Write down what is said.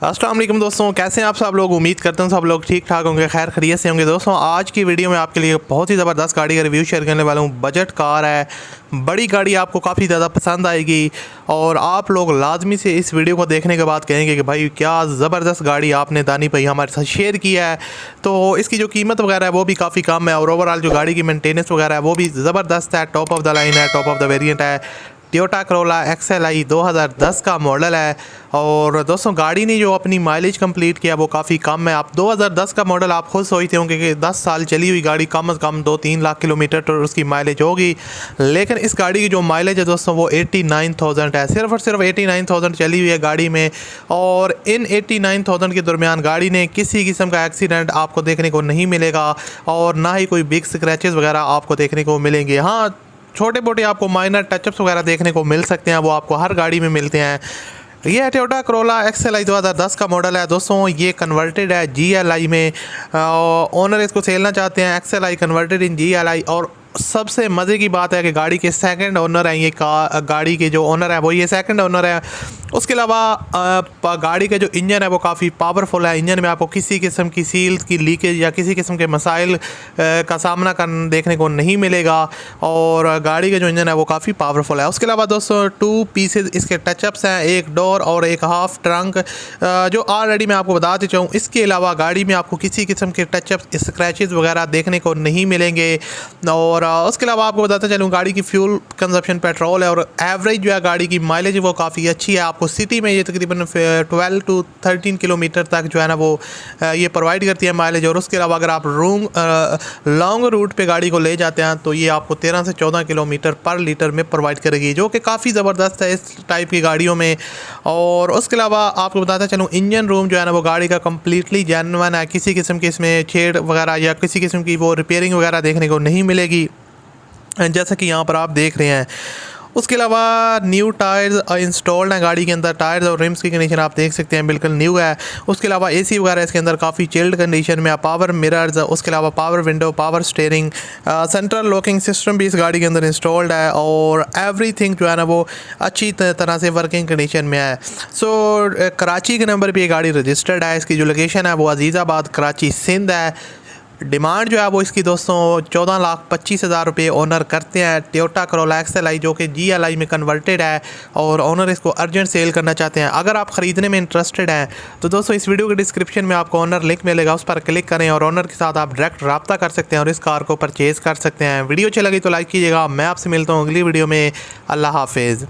अस्सलाम वालेकुम दोस्तों, कैसे हैं आप सब लोग। उम्मीद करते हैं सब लोग ठीक ठाक होंगे, खैर खैरियत से होंगे। दोस्तों आज की वीडियो में आपके लिए बहुत ही ज़बरदस्त गाड़ी का रिव्यू शेयर करने वाला हूँ। बजट कार है, बड़ी गाड़ी आपको काफ़ी ज़्यादा पसंद आएगी और आप लोग लाजमी से इस वीडियो को देखने के बाद कहेंगे कि भाई क्या ज़बरदस्त गाड़ी आपने दानी भाई हमारे साथ शेयर किया है। तो इसकी जो कीमत वगैरह है वो भी काफ़ी कम है और ओवरऑल जो गाड़ी की मेंटेनेंस वगैरह है वो भी ज़बरदस्त है, टॉप ऑफ द लाइन है, टॉप ऑफ द वेरिएंट है। टोयोटा करोला XLI 2010 का मॉडल है और दोस्तों गाड़ी ने जो अपनी माइलेज कंप्लीट किया वो काफ़ी कम है। आप 2010 का मॉडल आप खुद सोचते होंगे कि 10 साल चली हुई गाड़ी कम से कम 2-3 लाख किलोमीटर तो उसकी माइलेज होगी, लेकिन इस गाड़ी की जो माइलेज है दोस्तों वो 89,000 है। सिर्फ और सिर्फ 89,000 चली हुई है गाड़ी में और इन 89,000 के दरमियान गाड़ी ने किसी किस्म का एक्सीडेंट आपको देखने को नहीं मिलेगा और ना ही कोई बिग स्क्रैचेस वगैरह आपको देखने को मिलेंगे। हाँ, छोटे मोटे आपको माइनर टचअप्स वगैरह देखने को मिल सकते हैं, वो आपको हर गाड़ी में मिलते हैं। ये है टोयोटा करोला XLI 2010 का मॉडल है दोस्तों। ये कन्वर्टेड है GLI में, ओनर इसको सेलना चाहते हैं XLI कन्वर्टेड इन GLI। और सबसे मज़े की बात है कि गाड़ी के सेकंड ओनर हैं, ये गाड़ी के जो ओनर है वो ये सेकंड ओनर है। उसके अलावा गाड़ी का जो इंजन है वो काफ़ी पावरफुल है। इंजन में आपको किसी किस्म की सील की लीकेज या किसी किस्म के मसाइल का सामना देखने को नहीं मिलेगा और गाड़ी का जो इंजन है वो काफ़ी पावरफुल है। उसके अलावा दोस्तों 2 पीसेज इसके टचअप्स हैं, एक डोर और एक हाफ ट्रंक, जो ऑलरेडी मैं आपको बता देता हूँ। इसके अलावा गाड़ी में आपको किसी किस्म के टचअप स्क्रैचेस वगैरह देखने को नहीं मिलेंगे। और उसके अलावा आपको बताते चलूँ गाड़ी की फ्यूल कंजप्शन पेट्रोल है और एवरेज जो है गाड़ी की माइलेज वो काफ़ी अच्छी है। आपको सिटी में ये तकरीबन 12 to 13 किलोमीटर तक जो है ना वो ये प्रोवाइड करती है माइलेज। और उसके अलावा अगर आप लॉन्ग रूट पे गाड़ी को ले जाते हैं तो ये आपको 13 से 14 किलोमीटर पर लीटर में प्रोवाइड करेगी, जो कि काफ़ी ज़बरदस्त है इस टाइप की गाड़ियों में। और उसके अलावा आपको बताता चलूँ इंजन रूम जो है ना वो गाड़ी का कम्प्लीटली जेन्युइन है, किसी किस्म की इसमें छेड़ वगैरह या किसी किस्म की वो रिपेयरिंग वगैरह देखने को नहीं मिलेगी, जैसा कि यहाँ पर आप देख रहे हैं। उसके अलावा न्यू टायर्स इंस्टॉल्ड हैं गाड़ी के अंदर। टायर्स और रिम्स की कंडीशन आप देख सकते हैं बिल्कुल न्यू है। उसके अलावा AC वगैरह इसके अंदर काफ़ी चिल्ड कंडीशन में है। पावर मिरर्स, उसके अलावा power window, power steering, central locking system भी इस गाड़ी के अंदर इंस्टॉल्ड है और एवरीथिंग जो है ना वो अच्छी तरह से वर्किंग कंडीशन में है। कराची के नंबर पर ये गाड़ी रजिस्टर्ड है। इसकी जो लोकेशन है वो अजीज़ाबाद कराची सिंध है। डिमांड जो है वो इसकी दोस्तों 14,25,000 रुपये ओनर करते हैं। टोयोटा करोला XLI जो कि GLI में कन्वर्टेड है और ओनर इसको अर्जेंट सेल करना चाहते हैं। अगर आप ख़रीदने में इंटरेस्टेड हैं तो दोस्तों इस वीडियो के डिस्क्रिप्शन में आपको ओनर लिंक मिलेगा, उस पर क्लिक करें और ओनर के साथ आप डायरेक्ट रब्ता कर सकते हैं और इस कार को परचेज़ कर सकते हैं। वीडियो अच्छी लगी तो लाइक कीजिएगा। मैं आपसे मिलता हूँ अगली वीडियो में। अल्लाह हाफिज़।